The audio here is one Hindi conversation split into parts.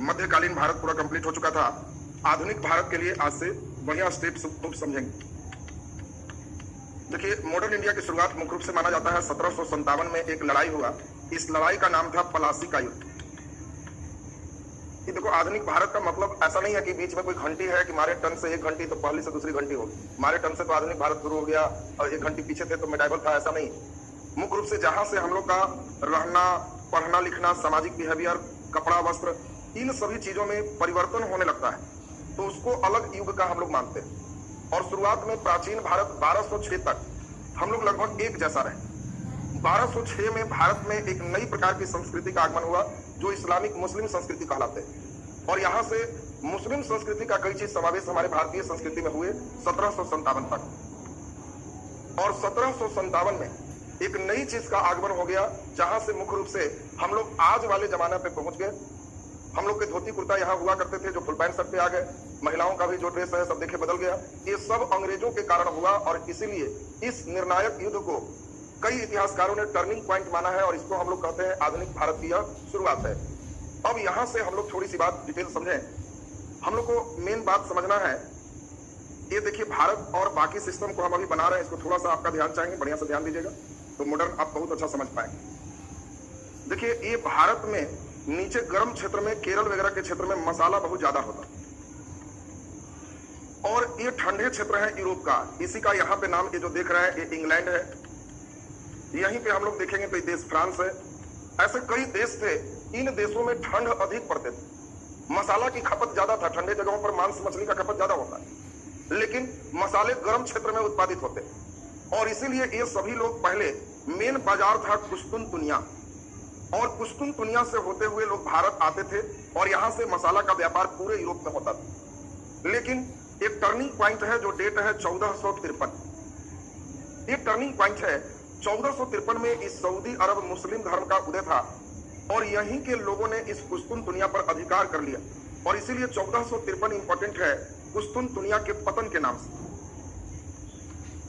मध्यकालीन भारत पूरा कंप्लीट हो चुका था। आधुनिक भारत के लिए आज से बढ़िया स्टेप्स समझेंगे। देखिए, मॉडर्न इंडिया की शुरुआत मुख्य रूप से माना जाता है 1757 में एक लड़ाई हुआ। इस लड़ाई का नाम था प्लासी का युद्ध। देखो, आधुनिक भारत का मतलब ऐसा नहीं है कि बीच में कोई घंटी है कि मारे टन से एक घंटी तो पहली से दूसरी घंटी होगी, मारे टन से तो आधुनिक भारत शुरू हो गया और एक घंटी पीछे थे तो मेडाइवल था, ऐसा नहीं। मुख्य रूप से जहां से हम लोग का रहना, पढ़ना लिखना, सामाजिक बिहेवियर, कपड़ा, वस्त्र, इन सभी चीजों में परिवर्तन होने लगता है तो उसको अलग युग का हम लोग मानते हैं। और शुरुआत में प्राचीन भारत 1206 तक हम लोग लगभग एक जैसा रहे। 1206 में भारत में एक नई प्रकार की संस्कृति का आगमन हुआ जो इस्लामिक मुस्लिम संस्कृति कहलाते हैं। और यहां से मुस्लिम संस्कृति का कई चीज समावेश हमारे भारतीय संस्कृति में हुए 1757 तक। और 1757 में एक नई चीज का आगमन हो गया जहां से मुख्य रूप से हम लोग आज वाले जमाने पे पहुंच गए। हम लोग के धोती कुर्ता यहाँ हुआ करते थे जो फुल पैंट शर्ट पे आ गए। महिलाओं का भी जो ड्रेस है सब देखे बदल गया। ये सब अंग्रेजों के कारण हुआ और इसीलिए इस निर्णायक युद्ध को कई इतिहासकारों ने टर्निंग पॉइंट माना है और इसको हम लोग कहते हैं आधुनिक भारत की यह शुरुआत है। अब यहां से हम लोग थोड़ी सी बात डिटेल समझें। हम लोग को मेन बात समझना है, ये देखिए भारत और बाकी सिस्टम को हम अभी बना रहे हैं, इसको थोड़ा सा आपका ध्यान चाहेंगे, बढ़िया से ध्यान दीजिएगा तो मॉडर्न आप बहुत अच्छा समझ पाएंगे। देखिए, ये भारत में नीचे गर्म क्षेत्र में, केरल वगैरह के क्षेत्र में मसाला बहुत ज्यादा होता और ये ठंडे क्षेत्र है यूरोप का। इसी का यहाँ पे नाम ये जो देख रहे हैं ये इंग्लैंड है। यहीं पे हम लोग देखेंगे तो ये देश फ्रांस है। ऐसे कई देश थे, इन देशों में ठंड अधिक पड़ते थे, मसाला की खपत ज्यादा था। ठंडे जगहों पर मांस मछली का खपत ज्यादा होता है लेकिन मसाले गर्म क्षेत्र में उत्पादित होते और इसीलिए ये सभी लोग पहले मेन बाजार था कुस्तुनतुनिया और कुस्तुनतुनिया से होते हुए लोग भारत आते थे और यहां से मसाला का व्यापार पूरे यूरोप में होता था। लेकिन एक टर्निंग पॉइंट है जो डेट है 1453। ये टर्निंग पॉइंट है 1453 में इस सऊदी अरब मुस्लिम धर्म का उदय था और यहीं के लोगों ने इस कुस्तुनतुनिया पर अधिकार कर लिया और इसीलिए 1453 इंपॉर्टेंट है कुस्तुनतुनिया के पतन के नाम से।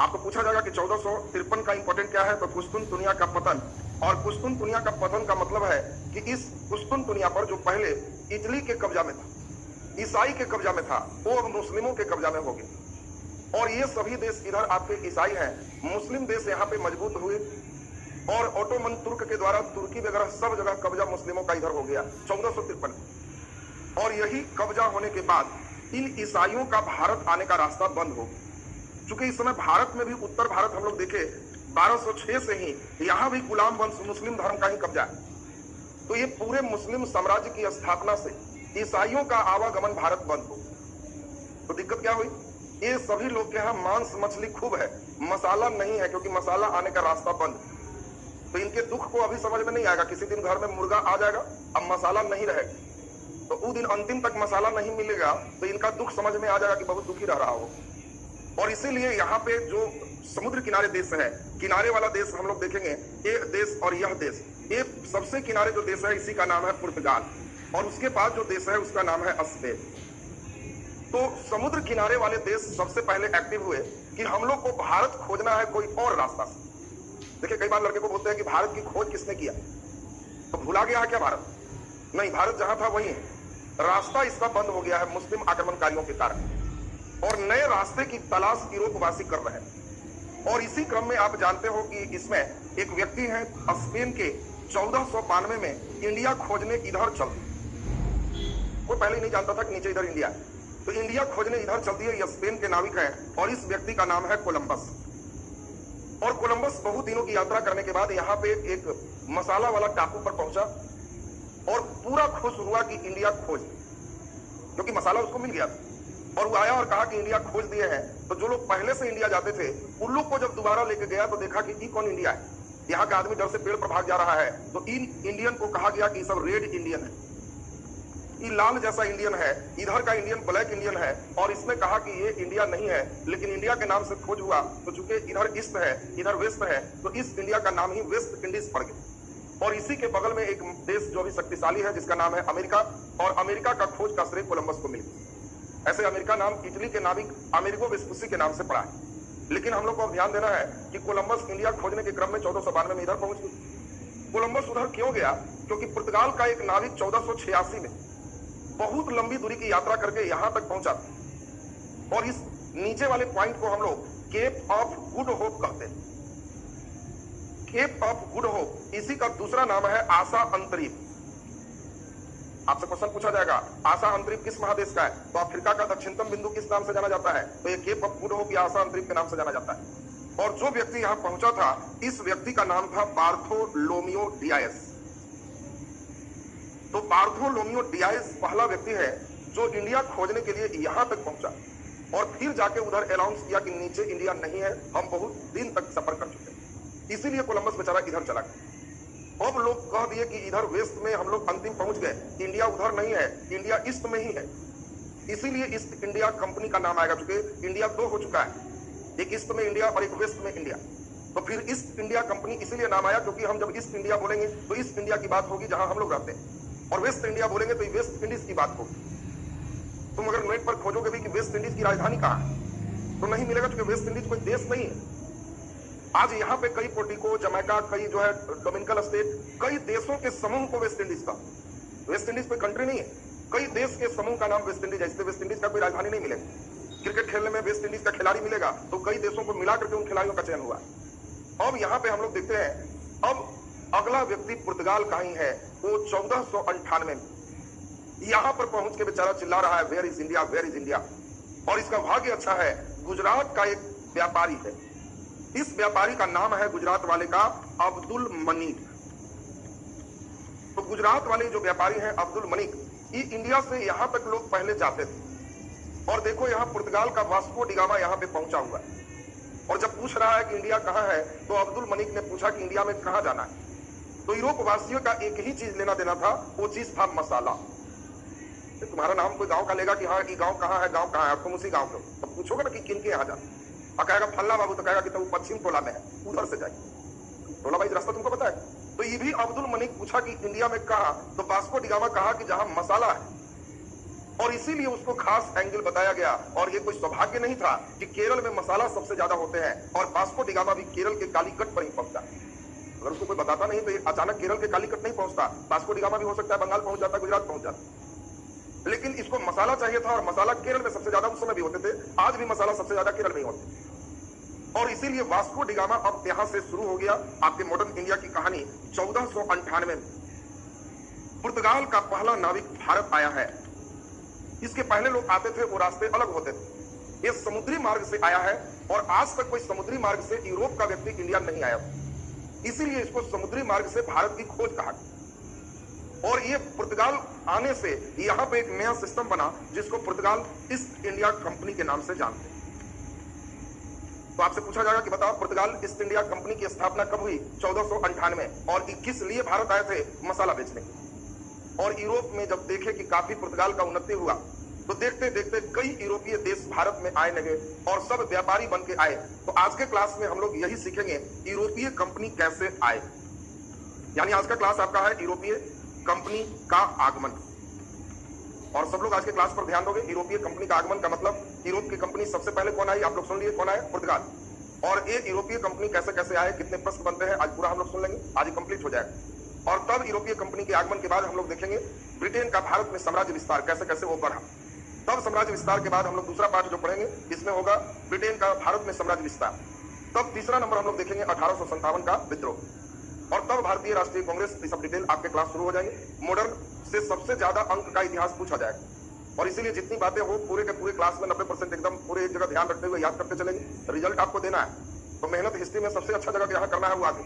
आपको पूछा जाएगा कि 1453 का इंपॉर्टेंट क्या है, तो कुस्तुनतुनिया का पतन। और कुस्तुनतुनिया का पतन का मतलब है कि इस कुस्तुनतुनिया पर जो पहले इटली के कब्जा में था, ईसाई के कब्जा में था, वो अब मुस्लिमों के कब्जा में हो गया। और ये सभी देश इधर आपके ईसाई हैं, मुस्लिम देश यहाँ पे मजबूत हुए और ओटोमन तुर्क के द्वारा तुर्की वगैरह सब जगह कब्जा मुस्लिमों का इधर हो गया 1453। और यही कब्जा होने के बाद इन ईसाइयों का भारत आने का रास्ता बंद हो गया। चूंकि इस समय भारत में भी उत्तर भारत हम लोग देखे 1206 से ही यहाँ भी गुलाम वंश मुस्लिम धर्म का ही कब्जा है। तो ये पूरे मुस्लिम साम्राज्य की स्थापना से ईसाइयों का आवागमन भारत बंद हो। तो दिक्कत क्या हुई, ये सभी लोग के यहाँ मांस मछली खूब है, मसाला नहीं है क्योंकि मसाला आने का रास्ता बंद। तो इनके दुख को अभी समझ में नहीं आएगा। किसी दिन घर में मुर्गा आ जाएगा, अब मसाला नहीं रहेगा तो उस दिन अंतिम तक मसाला नहीं मिलेगा तो इनका दुख समझ में आ जाएगा कि बहुत दुखी रह रहा हो। और इसीलिए यहाँ पे जो समुद्र किनारे देश है, किनारे वाला देश हम लोग देखेंगे, ये देश और यह देश, ये सबसे किनारे जो देश है इसी का नाम है पुर्तगाल और उसके बाद जो देश है उसका नाम है स्पेन। तो समुद्र किनारे वाले देश सबसे पहले एक्टिव हुए कि हम लोग को भारत खोजना है कोई और रास्ता से। देखिए, कई बार लड़के को बोलते हैं कि भारत की खोज किसने किया, तो भुला गया है क्या भारत? नहीं, भारत जहां था वही है। रास्ता इसका बंद हो गया है मुस्लिम आक्रमणकारियों के कारण और नए रास्ते की तलाश यूरोपवासी कर रहे हैं। और इसी क्रम में आप जानते हो कि इसमें एक व्यक्ति है स्पेन के 1492 में इंडिया खोजने इधर चल, कोई पहले नहीं जानता था कि नीचे इधर इंडिया है, तो इंडिया खोजने इधर चलती है। ये स्पेन के नाविक है और इस व्यक्ति का नाम है कोलंबस। और कोलंबस बहुत दिनों की यात्रा करने के बाद यहाँ पे एक मसाला वाला टापू पर पहुंचा और पूरा खुश हुआ कि इंडिया खोज, क्योंकि मसाला उसको मिल गया था। और वो आया और कहा कि इंडिया खोज दिए हैं। तो जो लोग पहले से इंडिया जाते थे उन लोग को जब दोबारा लेके गया तो देखा कि ये कौन इंडिया है, यहाँ का आदमी डर से पेड़ पर भाग जा रहा है। तो इन इंडियन को कहा गया कि सब रेड इंडियन है, ये लाल जैसा इंडियन है, इधर का इंडियन ब्लैक इंडियन है। और इसने कहा कि ये इंडिया नहीं है, लेकिन इंडिया के नाम से खोज हुआ तो चूंकि इधर ईस्ट है इधर वेस्ट है तो इस इंडिया का नाम ही वेस्ट इंडीज पड़ गया। और इसी के बगल में एक देश जो भी शक्तिशाली है जिसका नाम है अमेरिका, और अमेरिका का खोज का श्रेय कोलंबस को मिला। ऐसे अमेरिका नाम इटली के नाविक अमेरिगो वेस्पुसी के नाम से पड़ा है। लेकिन हम लोग को ध्यान देना है कि कोलंबस इंडिया खोजने के क्रम में 1492 में इधर पहुंच गया। कोलंबस उधर क्यों गया? क्योंकि पुर्तगाल का एक नाविक 1486 में बहुत लंबी दूरी की यात्रा करके यहां तक पहुंचा और इस नीचे वाले पॉइंट को हम लोग केप ऑफ गुड होप कहते हैं। केप ऑफ गुड होप, इसी का दूसरा नाम है आशा अंतरीप। आपसे क्वेश्चन पूछा जाएगा आशा अंतरीप किस महादेश का है, तो अफ्रीका का दक्षिणतम बिंदु किस नाम से जाना जाता है, तो ये केप ऑफ गुड होप या आशा अंतरीप के नाम से जाना जाता है। और जो व्यक्ति यहां पहुंचा था, इस व्यक्ति का नाम था बार्थोलोमियो डियास। तो बार्थोलोमियो डियास पहला व्यक्ति है जो इंडिया खोजने के लिए यहां तक पहुंचा और फिर जाके उधर अनाउंस किया कि नीचे इंडिया नहीं है, हम बहुत दिन तक सफर कर चुके हैं। इसीलिए कोलंबस बेचारा इधर चला गया। अब लोग कह दिए कि इधर वेस्ट में हम लोग अंतिम पहुंच गए, इंडिया उधर नहीं है, इंडिया ईस्ट में ही है। इसीलिए ईस्ट इंडिया कंपनी का नाम आएगा, चूंकि इंडिया दो हो चुका है, एक ईस्ट में इंडिया और एक वेस्ट में इंडिया। तो फिर ईस्ट इंडिया कंपनी इसीलिए नाम आया क्योंकि हम जब ईस्ट इंडिया बोलेंगे तो ईस्ट इंडिया की बात होगी जहां हम लोग रहते हैं, और वेस्ट इंडिया बोलेंगे तो वेस्ट इंडीज की बात होगी। तुम अगर नेट पर खोजोगे भी कि वेस्ट इंडीज की राजधानी कहां है तो नहीं मिलेगा, क्योंकि वेस्ट इंडीज कोई देश नहीं है। आज यहाँ पे कई पोर्टिको, जमैका, कई जो है डोमिनिकन स्टेट, कई देशों के समूह को वेस्ट इंडीज का, वेस्ट इंडीज कोई कंट्री नहीं है, कई देश के समूह का नाम वेस्ट इंडीज है। इसलिए वेस्ट इंडीज का कोई राजधानी नहीं मिलेगी। क्रिकेट खेलने में वेस्ट इंडीज का खिलाड़ी मिलेगा तो कई देशों को मिला करके उन खिलाड़ियों का चयन हुआ। अब यहाँ पे हम लोग देखते हैं, अब अगला व्यक्ति पुर्तगाल का ही है। वो 1498 में यहां पर पहुंच के बेचारा चिल्ला रहा है, where is India, where is India. और इसका भाग्य अच्छा है, गुजरात का एक व्यापारी है, इस व्यापारी का नाम है गुजरात वाले का अब्दुल मनीक। तो गुजरात वाले जो व्यापारी हैं अब्दुल मनीक, ये इंडिया से यहां तक लोग पहले जाते थे। और देखो यहां पुर्तगाल का वास्को डिगामा यहां पे पहुंचा हुआ है, और जब पूछ रहा है कि इंडिया कहां है, तो अब्दुल मनीक ने पूछा कि इंडिया में कहां जाना है। तो यूरोप वासियों का एक ही चीज लेना देना था, वो चीज था मसाला। तुम्हारा नाम कोई गांव का लेगा कि हाँ ये गांव कहाँ है, गांव कहाँ है, तुम उसी गांव के हो, तो पूछोगे ना कि किन के यहाँ जाना, और कहेगा फल्ला बाबू, तो कहेगा कि तुम पश्चिम टोला में है, उधर से जाइए। टोला भाई रास्ता तुमको पता है। तो ये भी अब्दुल मनीक पूछा कि इंडिया में कहा, तो वास्को डिगामा कहा कि जहां मसाला है। और इसीलिए उसको खास एंगल बताया गया। और ये कोई सौभाग्य नहीं था कि केरल में मसाला सबसे ज्यादा होते हैं, और वास्को डिगामा भी केरल के कालीकट पर ही पहुंचा। अगर उसको कोई बताता नहीं तो अचानक केरल के कालीकट नहीं पहुंचता, वास्को डिगामा भी हो सकता है बंगाल पहुंच जाता, गुजरात पहुंच जाता। लेकिन इसको मसाला चाहिए था, और मसाला केरल में सबसे ज्यादा उस समय भी होते थे, आज भी मसाला सबसे ज्यादा केरल में ही होते। और इसीलिए वास्को डिगामा अब यहां से शुरू हो गया आपके मॉडर्न इंडिया की कहानी। 1498 में पुर्तगाल का पहला नाविक भारत आया है। इसके पहले लोग आते थे, वो रास्ते अलग होते थे। ये समुद्री मार्ग से आया है, और आज तक कोई समुद्री मार्ग से यूरोप का व्यक्ति इंडिया नहीं आया, इसीलिए इसको समुद्री मार्ग से भारत की खोज कहा। और ये पुर्तगाल आने से यहां पे एक नया सिस्टम बना जिसको पुर्तगाल ईस्ट इंडिया कंपनी के नाम से जानते हैं। तो आपसे पूछा जाएगा कि बताओ पुर्तगाल ईस्ट इंडिया कंपनी की स्थापना कब हुई? 1498 में। और किस लिए भारत आए थे? मसाला बेचने के। और यूरोप में जब देखे कि काफी पुर्तगाल का उन्नति हुआ, तो देखते देखते कई यूरोपीय देश भारत में आए लगे और सब व्यापारी बन के आए। तो आज के क्लास में हम लोग यही सीखेंगे, यूरोपीय कंपनी कैसे आए। यानी आज का क्लास आपका है यूरोपीय कंपनी का आगमन। और सब लोग आज के क्लास पर ध्यान दोगे। यूरोपीय कंपनी का आगमन का मतलब, यूरोप की कंपनी सबसे पहले कौन आई, आप लोग सुन लिए, कौन आए? पुर्तगाल। और ये यूरोपीय कंपनी कैसे कैसे आए, कितने प्रश्न बनते हैं, आज पूरा हम लोग सुन लेंगे, आज ही कंप्लीट हो जाएगा। और तब यूरोपीय कंपनी के आगमन के बाद हम लोग देखेंगे ब्रिटेन का भारत में साम्राज्य विस्तार कैसे कैसे वो बढ़ा। तब साम्राज्य विस्तार के बाद हम लोग दूसरा पार्ट जो पढ़ेंगे, इसमें होगा ब्रिटेन का भारत में साम्राज्य विस्तार। तब तीसरा नंबर हम लोग देखेंगे 1857 का विद्रोह। और तब भारतीय राष्ट्रीय कांग्रेस, ये सब डिटेल आपके क्लास शुरू हो जाएंगे। मॉडर्न से सबसे ज्यादा अंक का इतिहास पूछा जाएगा, और इसीलिए जितनी बातें हो पूरे के पूरे क्लास में 90% एकदम पूरे एक जगह ध्यान रखते हुए याद करते चलेंगे। रिजल्ट आपको देना है, तो मेहनत हिस्ट्री में सबसे अच्छा जगह यहाँ करना है वो आगे।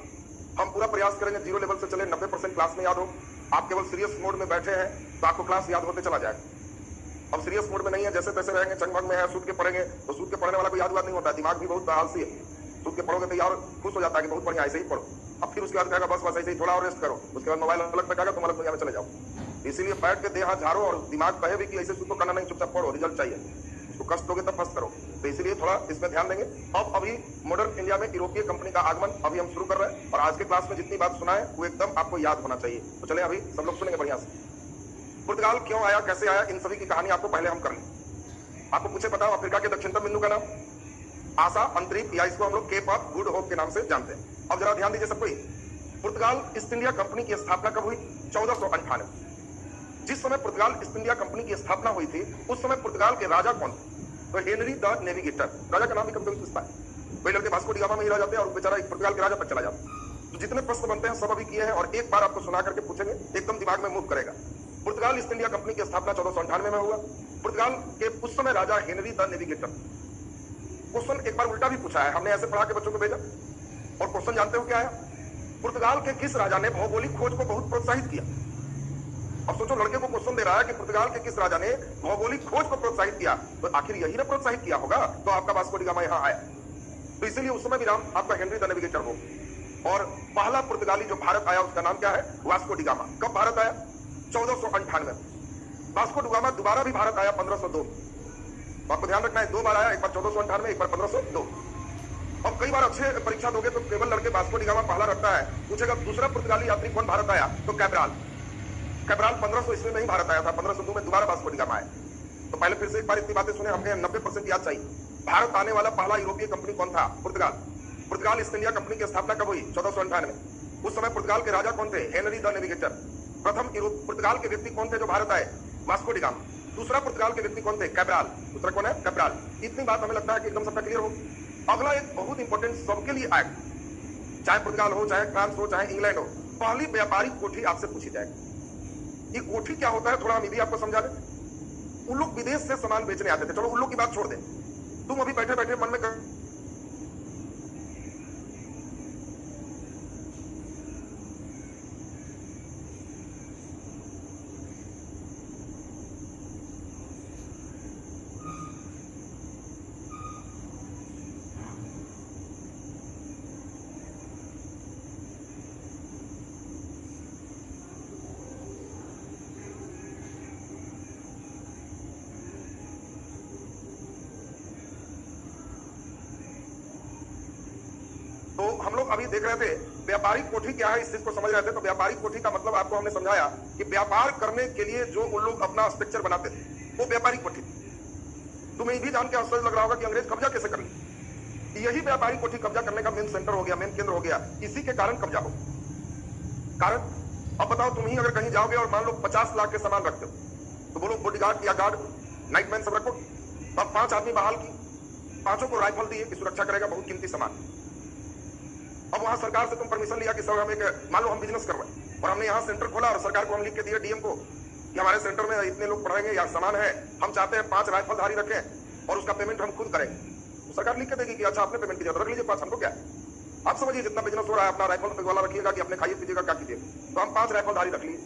हम पूरा प्रयास करेंगे जीरो लेवल से चले, 90% क्लास में याद हो। आप केवल सीरियस मोड में बैठे हैं तो आपको क्लास याद होते चला जाएगा। अब सीरियस मोड में नहीं है, जैसे तैसे रहेंगे, चंगभंग में है, सूद के पढ़ेंगे, तो सूद के पढ़ने वाला को याद नहीं होता, दिमाग भी बहुत आलसी है। सूद के पढ़ोगे तो यार खुश हो जाता है कि बहुत बढ़िया, ऐसे ही पढ़ो। अब फिर उसके बाद कहेगा बस ऐसे ही थोड़ा और रेस्ट करो, उसके बाद मोबाइल अलग पे कहेगा तुम अलग दुनिया में चले जाओ। इसीलिए बैठ के देह हाथ झाड़ो, और दिमाग कहे भी कि ऐसे सूद को करना नहीं, चुपचाप पढ़ो, रिजल्ट चाहिए। उसको कष्ट दोगे तब फर्स्ट करो, तो इसीलिए थोड़ा इसमें ध्यान देंगे। अब अभी मॉडर्न इंडिया में यूरोपीय कंपनी का आगमन अभी हम शुरू कर रहे हैं, और आज के क्लास में जितनी बात सुना है वो एकदम आपको याद होना चाहिए। तो चले अभी सब लोग सुनेंगे बढ़िया से। पुर्तगाल क्यों आया, कैसे आया, इन सभी की कहानी आपको पहले हम कर लें। आपको पूछे बताओ अफ्रीका के दक्षिणतम बिंदु का नाम आशा अंतरिक्ष, या इसको हम लोग केप ऑफ गुड होप के नाम से जानते हैं। अब जरा ध्यान दीजिए सबको। पुर्तगाल ईस्ट इंडिया कंपनी की स्थापना कब हुई? 1498। जिस समय पुर्तगाल ईस्ट इंडिया कंपनी की स्थापना हुई थी उस समय पुर्तगाल के राजा कौन थे? तो हेनरी द नेविगेटर, राजा का नाम भी कभी कभी पूछता है। वही लड़के वास्को डी गामा में ही रह जाते हैं और बेचारा एक पुर्तगाल के राजा तक चला जाता है। तो जितने प्रश्न बनते हैं सब अभी किए हैं और एक बार आपको सुना करके पूछेंगे, एकदम दिमाग में मूव करेगा। पुर्तगाल ईस्ट इंडिया कंपनी की स्थापना 1498 में हुआ। पुर्तगाल के उस समय राजा हेनरी द नेविगेटर। क्वेश्चन एक बार उल्टा भी पूछा है, हमने ऐसे पढ़ा के बच्चों को भेजा और क्वेश्चन जानते हो क्या आया? पुर्तगाल के किस राजा ने भौगोलिक खोज को बहुत प्रोत्साहित किया? अब सोचो, लड़के को क्वेश्चन दे रहा है कि पुर्तगाल के किस राजा ने भौगोलिक खोज को प्रोत्साहित किया, तो आखिर यही ने प्रोत्साहित किया होगा, तो आपका वास्को डी गामा यहाँ आया। तो इसीलिए उस समय भी नाम आपका हेनरी द नेविगेटर हो। और पहला पुर्तगाली जो भारत आया उसका नाम क्या है? Vasco D gamma. कब भारत आया? 1498। वास्को डी गामा दोबारा भी भारत आया 1502। आपको ध्यान रखना है, दो बार आया, एक बार 1498, एक बार 1502। अब कई बार अच्छे परीक्षा दोगे तो केवल लड़के वास्को डी गामा पहला रखता है, पूछेगा दूसरा पुर्तगाली यात्री कौन भारत आया, तो कैब्राल। कैब्राल 1500 ईस्वी में ही भारत आया था, 1502 में दोबारा वास्को डी गामा आया। तो पहले फिर से एक बार इतनी बातें सुने, हमने 90% याद चाहिए। भारत आने वाला पहला यूरोपीय कंपनी कौन था? पुर्तगाल। पुर्तगाल ईस्ट इंडिया कंपनी की स्थापना कब हुई? 1498 में। उस समय पुर्तगाल के राजा कौन थे? Henry the navigator. प्रथम पुर्तगाल के व्यक्ति कौन थे जो भारत आए? Vasco D gamma. दूसरा पुर्तगाल के व्यक्ति कौन थे? कैब्राल। दूसरा कौन है? कैब्राल। इतनी बात हमें लगता है कि एकदम सबका क्लियर हो। अगला एक बहुत इंपॉर्टेंट सबके लिए एक्ट, चाहे पुर्तगाल हो, चाहे फ्रांस हो, चाहे इंग्लैंड हो, पहली व्यापारिक कोठी आपसे पूछी जाएगी। ये कोठी क्या होता है थोड़ा हम भी आपको समझा दें। उन लोग विदेश से सामान बेचने आते थे, चलो उन लोग की बात छोड़ दें, तुम अभी बैठे बैठे मन में तो हम लोग अभी देख रहे थे व्यापारिक कोठी क्या है, इस चीज को समझ रहे थे। तो व्यापारिक कोठी का मतलब आपको हमने समझाया कि व्यापार करने के लिए जो उन लोग अपना स्ट्रक्चर बनाते थे वो व्यापारिक कोठी। तुम्हें ये भी जान के आश्चर्य लग रहा होगा कि अंग्रेज कब्जा कैसे कर ली। यही व्यापारिक कोठी कब्जा करने का मेन सेंटर हो गया, मेन केंद्र हो गया। इसी के कारण कब्जा हो। कारण अब बताओ, तुम ही अगर कहीं जाओगे और मान लो 50 लाख के सामान रखते हो, तो बोलो बॉडीगार्ड या गार्ड, नाइटमैन सब रखो, तब 5 आदमी बहाल की, 5 को राइफल दिए कि सुरक्षा करेगा बहुत कीमती सामान। अब वहां सरकार से तुम परमिशन लिया कि सर हम एक, मान लो हम बिजनेस करवाए और हमने यहाँ सेंटर खोला और सरकार को हम लिख के दिए डीएम को कि हमारे सेंटर में इतने लोग पढ़ेंगे या सामान है, हम चाहते हैं 5 राइफलधारी रखें और उसका पेमेंट हम खुद करेंगे। तो सरकार लिख के देगी कि अच्छा आपने पेमेंट किया तो रख लीजिए 5, हमको क्या है। आप समझिए जितना बिजनेस हो रहा है, अपना राइफल वाला रखिएगा कि अपने खाइए पीजिएगा क्या कीजिए। तो हम 5 राइफलधारी रख लिए,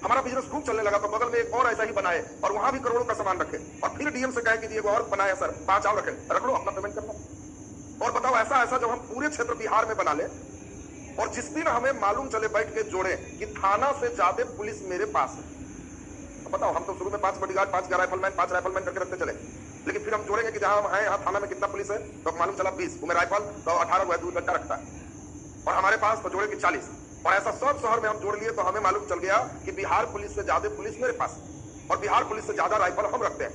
हमारा बिजनेस खूब चलने लगा। तो बगल में एक और ऐसा ही बनाए और वहां भी करोड़ों का सामान रखे और फिर डीएम से कहे कि वो और बनाया सर 5 और रखें, रख लो, अपना पेमेंट करना। और बताओ ऐसा ऐसा जब हम पूरे क्षेत्र बिहार में बना ले और जिस दिन हमें मालूम चले बैठ के जोड़े कि थाना से ज्यादा पुलिस मेरे पास है, तो बताओ हम तो शुरू में 5 बॉडीगार्ड, 5 राइफलमैन, 5 राइफलमैन करके रखते चले, लेकिन फिर हम जोड़ेंगे कि जहां हम हैं यहाँ थाना में कितना पुलिस है, तो मालूम चला 20, तुम्हें राइफल तो 18 को 2 घंटा रखता है और हमारे पास तो जोड़े कि 40। और ऐसा सब शहर में हम जोड़ लिए तो हमें मालूम चल गया कि बिहार पुलिस से ज्यादा पुलिस मेरे पास और बिहार पुलिस से ज्यादा राइफल हम रखते हैं।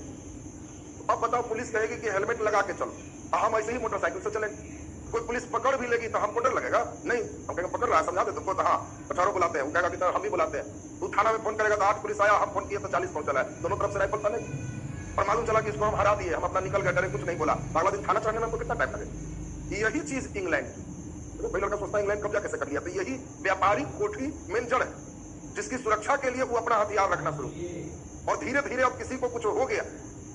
तो अब बताओ, पुलिस कहेगी कि हेलमेट लगा के चलो, हम ऐसे ही मोटरसाइकिल से चलेंगे। कोई पुलिस पकड़ भी लेगी तो हमको डर लगेगा नहीं, हम कहेंगे पकड़ रहा है, समझा दे तुमको, तो हाँ 18 बुलाते हैं, वो कहेगा कि हम भी बुलाते हैं। तू थाना में फोन करेगा तो 8 पुलिस आया, हम फोन किए तो 40 पहुंचा है, दोनों तरफ से राइफल था नहीं। और मालूम चला कि इसको हम हरा दिए, हम अपना निकल गए, डरे कुछ नहीं बोला, अगला दिन थाना चढ़ने में हमको कितना टाइम लगे। यही चीज इंग्लैंड, तो कोई लड़का सोचता है इंग्लैंड कब्जा कैसे कर लिया, तो यही व्यापारिक कोठी मेन जड़ है जिसकी सुरक्षा के लिए वो अपना हथियार रखना शुरू। और धीरे धीरे अब किसी को कुछ हो गया,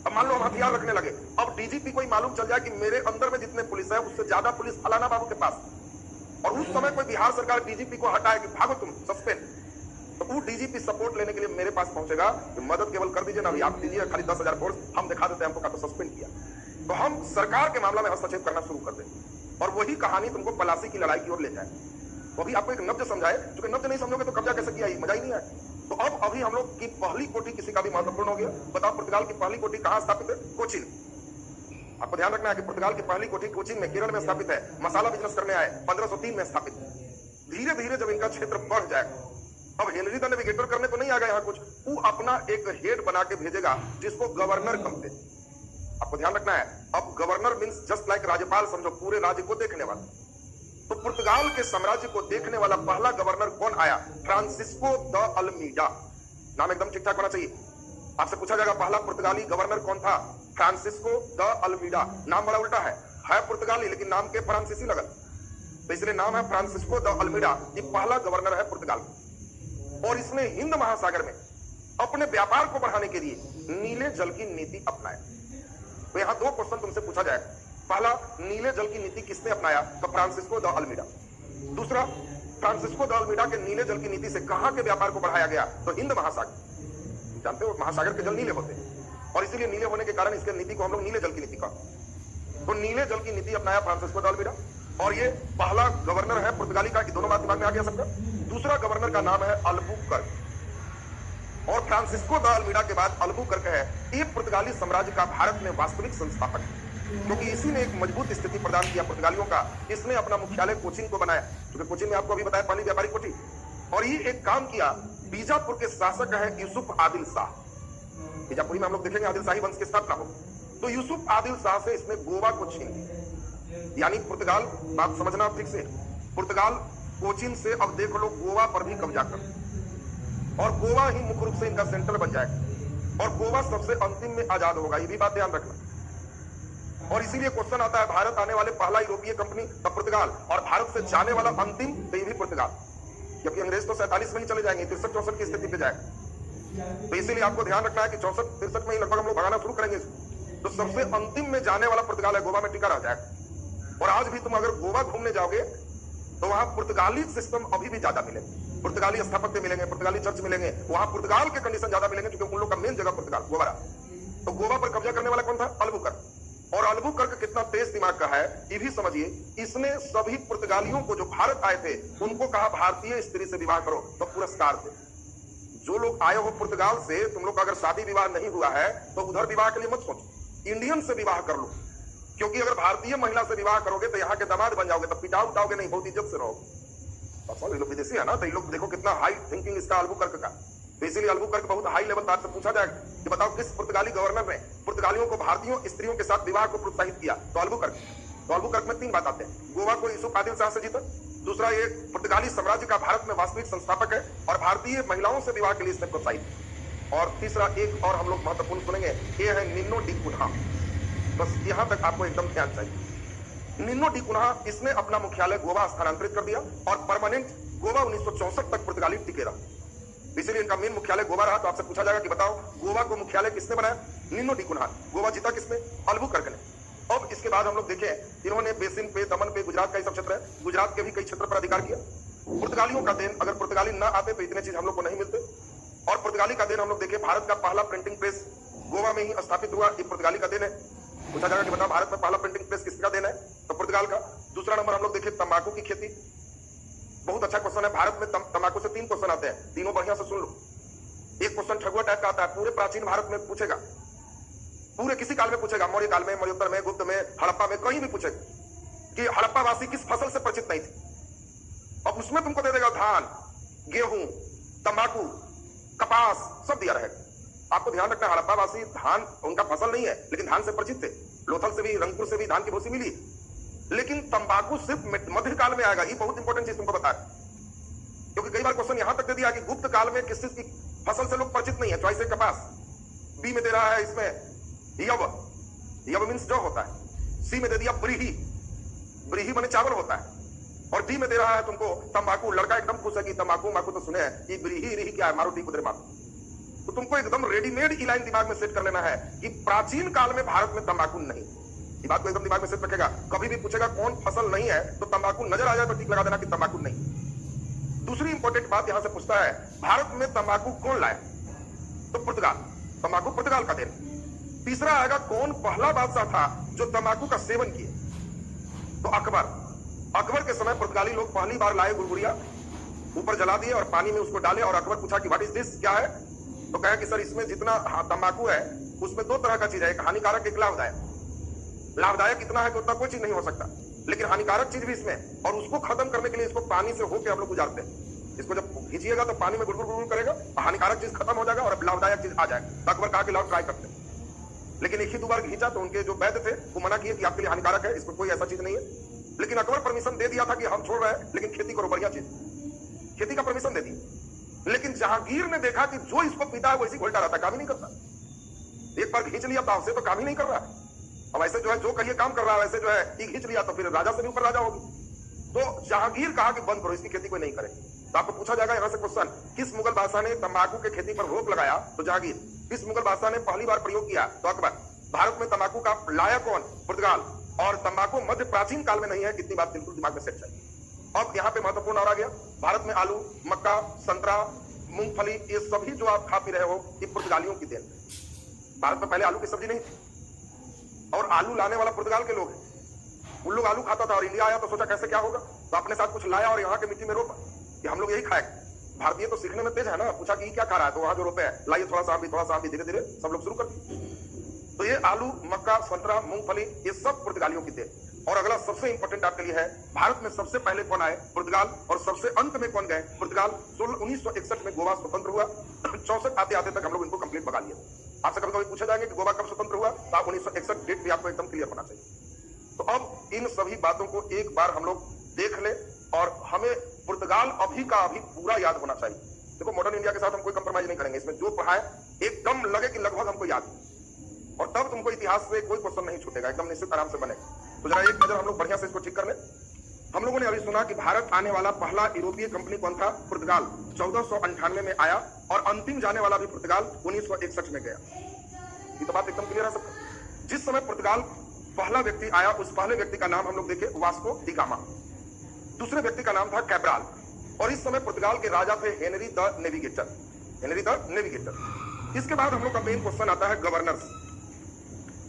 अब मान लो हम हथियार रखने लगे, अब डीजीपी को ही मालूम चल जाए कि मेरे अंदर में जितने पुलिस है उससे ज्यादा पुलिस फलाना बाबू के पास, और उस समय कोई बिहार सरकार डीजीपी को हटाए कि भागो तुम सस्पेंड, तो वो डीजीपी सपोर्ट लेने के लिए मेरे पास पहुंचेगा कि मदद केवल कर दीजिए ना, अभी आप दीजिए खाली 10,000 फोर्स, हम दिखा देते हैं हमको का तो सस्पेंड किया। तो हम सरकार के मामला में हस्तक्षेप करना शुरू कर दें और वही कहानी तुमको पलासी की लड़ाई की ओर ले जाए। तो अभी आपको एक नब्ज समझाए, क्योंकि नब्ज नहीं समझोगे तो कब्जा कैसे किया, मजा ही नहीं आया। तो अब अभी हम लोग की पहली कोठी किसी का भी महत्वपूर्ण हो गया। बताओ पुर्तगाल की पहली कोठी कहां स्थापित है? कोचीन। आपको ध्यान रखना है कि पुर्तगाल की पहली कोठी कोचीन में केरल में स्थापित है। मसाला बिजनेस करने आए, 1503 में स्थापित। धीरे धीरे जब इनका क्षेत्र बढ़ जाएगा, अब हेनरी द नेविगेटर करने को नहीं आएगा यहाँ कुछ, वो अपना एक हेड बना के भेजेगा जिसको गवर्नर कहते हैं। आपको ध्यान रखना है, अब गवर्नर मींस जस्ट लाइक राज्यपाल समझो, पूरे राज्य को देखने वाला। तो पुर्तगाल के साम्राज्य को देखने वाला पहला गवर्नर कौन आया? Francisco de Almeida. नाम एकदम ठीक ठाक होना चाहिए। आपसे पूछा जाएगा पहला पुर्तगाली गवर्नर कौन था? Francisco de Almeida. नाम बड़ा उल्टा है पुर्तगाली लेकिन नाम के फ्रांसीसी लगल, तो इसलिए नाम है फ्रांसिस्को द अल्मीडा। ये पहला गवर्नर है पुर्तगाल का और इसने हिंद महासागर में अपने व्यापार को बढ़ाने के लिए नीले जल की नीति अपनाया। तो यहां दो क्वेश्चन तुमसे पूछा जाए, पहला नीले जल की नीति किसने अपनाया? तो फ्रांसिस्को द अल्मीडा। दूसरा, फ्रांसिस्को द अल्मीडा के नीले जल की नीति से कहां के व्यापार को बढ़ाया गया? तो हिंद महासागर। जानते हो महासागर के जल नीले होते हैं और इसीलिए नीले होने के कारण इसके नीति को हम लोग नीले जल की नीति कहते। तो नीले जल की नीति अपनाया फ्रांसिस्को द अल्मीडा और ये पहला गवर्नर है पुर्तगाली का। दोनों बात दिमाग में आ गया सबका। दूसरा गवर्नर का नाम है अल्बुकर्क और फ्रांसिस्को द अल्मीडा के बाद अल्बुकर्क है। ये पुर्तगाली साम्राज्य का भारत में वास्तविक संस्थापक है क्योंकि इसी ने एक मजबूत स्थिति प्रदान किया पुर्तगालियों का। इसने अपना मुख्यालय कोचिन को बनाया, क्योंकि कोचिन में आपको अभी बताया पहली व्यापारिक कोठी। और ये एक काम किया, बीजापुर के शासक है यूसुफ आदिल शाह। बीजापुरी में हम लोग देखेंगे आदिल शाही वंश की स्थापना हो। तो यूसुफ आदिल शाह से इसने गोवा को छीन लिया, यानी पुर्तगाल, बात समझना ठीक से, पुर्तगाल कोचिन से अब देख लो गोवा पर भी कब्जा कर और गोवा ही मुख्य रूप से इनका सेंटर बन जाएगा और गोवा सबसे अंतिम में आजाद होगा। ये भी बात ध्यान रखना। और इसीलिए क्वेश्चन आता है भारत आने वाले पहला यूरोपीय कंपनी तब पुर्तगाल और भारत से जाने वाला अंतिम तो ये भी पुर्तगाल, क्योंकि अंग्रेज तो 47 में ही चले जाएंगे, 63-64 की स्थिति पे जाएगा। तो इसीलिए आपको ध्यान रखना है कि 64-63 में ही लगभग हम लोग भगाना शुरू करेंगे। तो सबसे अंतिम में जाने वाला पुर्तगाल है, गोवा में टिका रह जाएगा। और आज भी तुम अगर गोवा घूमने जाओगे तो वहां पुर्तगाली सिस्टम अभी भी ज्यादा मिलेगा, पुर्तगाली स्थापत्य मिलेंगे, पुर्तगाली चर्च मिलेंगे, वहां पुर्तगाल के कंडीशन ज्यादा मिलेंगे क्योंकि उन लोग का मेन जगह पुर्तगाल गोवा रहा। तो गोवा पर कब्जा करने वाला कौन था? अल्बुकर्क। और अल्बुकर्क कितना तेज दिमाग का है ये भी समझिए। इसने सभी पुर्तगालियों को जो भारत आए थे उनको कहा भारतीय स्त्री से विवाह करो, तो पुरस्कार थे। जो लोग आए हो पुर्तगाल से, तुम लोग का अगर शादी विवाह नहीं हुआ है तो उधर विवाह के लिए मत सोचो, इंडियन से विवाह कर लो, क्योंकि अगर भारतीय महिला से विवाह करोगे तो यहाँ के दामाद बन जाओगे, तब पिटाओ उठाओगे नहीं, बहुत इज्जत से रहोगे। ये लोग विदेशी है ना, तो ये लोग देखो कितना हाई थिंकिंग इसका अल्बुकर्क का। तो इसीलिए अल्बुकर्क बहुत हाई लेवल पर आपसे पूछा जाएगा कि बताओ किस पुर्तगाली गवर्नर ने पुर्तगालियों को भारतीयों स्त्रियों के साथ विवाह को प्रोत्साहित किया? तो अल्बुकर्क। तो अल्बुकर्क में तीन बात आते हैं। गोवा को यूसुफ आदिल शाह से जीता, दूसरा ये पुर्तगाली साम्राज्य का भारत में वास्तविक संस्थापक है और भारतीय महिलाओं से विवाह के लिए इसने प्रोत्साहित। और तीसरा एक और हम लोग महत्वपूर्ण सुनेंगे, ये है निन्नो डी कुन्हा। बस यहां तक आपको एकदम ध्यान चाहिए। निन्नो डी कुन्हा, इसने अपना मुख्यालय गोवा स्थानांतरित कर दिया और परमानेंट गोवा 1964 तक पुर्तगाली टिके रहा, इसलिए इनका मेन मुख्यालय गोवा रहा। तो आपसे पूछा जाएगा कि बताओ गोवा को मुख्यालय किसने बनाया? निन्नो डी कुन्हा। गोवा जीता किसने? अल्बुकर्क ने। अब इसके बाद हम लोग देखें, इन्होंने बेसिन पे, दमन पे, गुजरात का ही सब क्षेत्र है, गुजरात के भी कई क्षेत्र पर अधिकार किया। पुर्तगालियों का देन, अगर पुर्तगाली ना आते तो इतने चीज हम लोग को नहीं मिलते। और पुर्तगाली का देन हम लोग देखें, भारत का पहला प्रिंटिंग प्रेस गोवा में ही स्थापित हुआ, ये पुर्तगाली का देन है। पूछा जाएगा कि बताओ भारत में पहला प्रिंटिंग प्रेस किसका देन है? तो पुर्तगाल का। दूसरा नंबर हम लोग देखें तंबाकू की खेती, बहुत अच्छा क्वेश्चन है। भारत में तंबाकू से 3 क्वेश्चन आते हैं, तीनों बढ़िया से सुन लो। एक क्वेश्चन ठगुआ टाइप का आता है, पूरे प्राचीन भारत में पूछेगा, पूरे किसी काल में पूछेगा, मौर्य काल में, मौर्योत्तर में, गुप्त में, हड़प्पा में, कहीं भी पूछेगा कि हड़प्पा वासी किस फसल से परिचित नहीं थे। अब उसमें तुमको दे देगा धान, गेहूं, तंबाकू, कपास, सब दिया रहेगा। आपको ध्यान रखना, हड़प्पा वासी धान उनका फसल नहीं है लेकिन धान से परिचित थे, लोथल से भी, रंगपुर से भी धान की भूसी मिली। लेकिन तंबाकू सिर्फ मध्यकाल में आएगा, ये बहुत इंपॉर्टेंट चीज तुमको बता रहा है, क्योंकि कई बार क्वेश्चन यहां तक दे दिया कि गुप्त काल में किस चीज की फसल से लोग परिचित नहीं है। चॉइस है कपास, बी में दे रहा है इसमें यव, यव मींस जौ होता है, सी में दे दिया ब्रीही, ब्रीही माने चावल होता है, और डी में दे रहा है तुमको तंबाकू। लड़का एकदम खुश है कि तंबाकू माकू तो सुने हैं, ये ब्रीही रिही क्या है, मारुति कुदरे मारू। तो तुमको एकदम रेडीमेड ई लाइन दिमाग में सेट कर लेना है कि प्राचीन काल में भारत में तंबाकू नहीं। ये बात को एकदम दिमाग में सेट रखेगा। कभी भी पूछेगा कौन फसल नहीं है तो तंबाकू नजर आ जाए तो टिक लगा देना कि तंबाकू नहीं। दूसरी इंपॉर्टेंट बात यहां से पूछता है, भारत में तंबाकू कौन लाया? तो पुर्तगाल, तंबाकू पुर्तगाल का देन। तीसरा आएगा, कौन पहला बादशाह था जो तंबाकू का सेवन किए? तो अकबर। अकबर के समय पुर्तगाली लोग पहली बार लाए गुलगुड़िया, ऊपर जला दिए और पानी में उसको डाले, और अकबर पूछा कि व्हाट इज दिस, क्या है? तो कहा कि सर इसमें जितना तंबाकू है उसमें 2 तरह का चीज है, एक हानिकारक एक लाभदायक। लाभदायक इतना है कि उतना कोई चीज नहीं हो सकता, लेकिन हानिकारक चीज भी इसमें, और उसको खत्म करने के लिए इसको पानी से होकर हम लोग गुजारते हैं। इसको जब खींचिएगा तो पानी में गुड़गुड़ गुड़गुड़ करेगा, हानिकारक चीज खत्म हो जाएगा और लाभदायक चीज आ जाएगा। तो अकबर कहा कि लाओ ट्राई करते हैं, लेकिन एक ही 2 बार खींचा तो उनके जो वैद्य थे वो मना किए कि आपके लिए हानिकारक है, इसमें कोई ऐसा चीज नहीं है। लेकिन अकबर परमिशन दे दिया था कि हम छोड़ रहे हैं लेकिन खेती करो, बढ़िया चीज, खेती का परमिशन दे दी। लेकिन जहांगीर ने देखा कि जो इसको पीता है वो इसी घोलता रहता, काम ही नहीं करता। एक बार खींच लिया दाव से तो काम ही नहीं कर रहा है। अब ऐसे जो है जो कहिए काम कर रहा है, वैसे जो है कि खींच लिया तो फिर राजा से भी ऊपर राजा होगी। तो जहांगीर कहा कि बंद करो, इसकी खेती कोई नहीं करे। तो आपको पूछा जाएगा यहां से क्वेश्चन, किस मुगल बादशाह ने तंबाकू की खेती पर रोक लगाया? तो जहांगीर। किस मुगल बादशाह ने पहली बार प्रयोग किया? तो अकबर। भारत में तंबाकू का लाया कौन? पुर्तगाल। और तंबाकू मध्य प्राचीन काल में नहीं है, कितनी बात बिल्कुल दिमाग में सेट चाहिए। अब यहाँ पे महत्वपूर्ण और आ गया, भारत में आलू, मक्का, संतरा, मूंगफली, ये सभी जो आप खा पी रहे हो ये पुर्तगालियों की देन है। भारत में पहले आलू की सब्जी नहीं थी, और आलू लाने वाला पुर्तगाल के लोग हैं। उन लोग आलू खाता था और इंडिया आया तो सोचा कैसे क्या होगा, तो अपने साथ कुछ लाया और यहाँ के मिट्टी में रोपा कि हम लोग यही खाएंगे। भारतीय तो सीखने में तेज है ना, पूछा कि क्या खा रहा है, तो वहां जो रोपे है लाइए थोड़ा सा भी, धीरे धीरे सब लोग शुरू कर दिए। तो ये आलू, मक्का, संतरा, मूंगफली, ये सब पुर्तगालियों की देन। और अगला सबसे इंपॉर्टेंट आपके लिए है, भारत में सबसे पहले कौन आए? पुर्तगाल। और सबसे अंत में कौन गए? पुर्तगाल। 1961 में गोवा स्वतंत्र हुआ। 64 आते आते तक हम लोग इनको कंप्लीट भगा लिए। आपसे कभी कभी पूछा जाएगा कि गोवा कब स्वतंत्र हुआ, तो आप 1961 डेट भी आपको एकदम क्लियर होना चाहिए। तो अब इन सभी बातों को एक बार हम लोग देख ले, और हमें पुर्तगाल अभी का अभी पूरा याद होना चाहिए। देखो मॉडर्न इंडिया के साथ हम कोई कंप्रोमाइज नहीं करेंगे, इसमें जो पढ़ा है एकदम लगे कि लगभग हमको याद है, और तब तुमको इतिहास से कोई क्वेश्चन नहीं छूटेगा, एकदम निश्चित आराम से बनेगा। तो जरा एक नजर हम लोग बढ़िया से इसको ठीक कर ले। हम लोगों ने अभी सुना कि भारत आने वाला पहला यूरोपीय कंपनी कौन था? पुर्तगाल। 1498 में आया, और अंतिम जाने वाला भी पुर्तगाल 1961 में गया। ये तो बात एकदम क्लियर है सबको। जिस समय पुर्तगाल पहला व्यक्ति आया, उस पहले व्यक्ति का नाम हम लोग देखे वास्को डी गामा, दूसरे व्यक्ति का नाम था कैब्राल, और इस समय पुर्तगाल के राजा थे Henry the navigator. Henry the navigator. इसके बाद हम लोग का मेन क्वेश्चन आता है गवर्नर्स।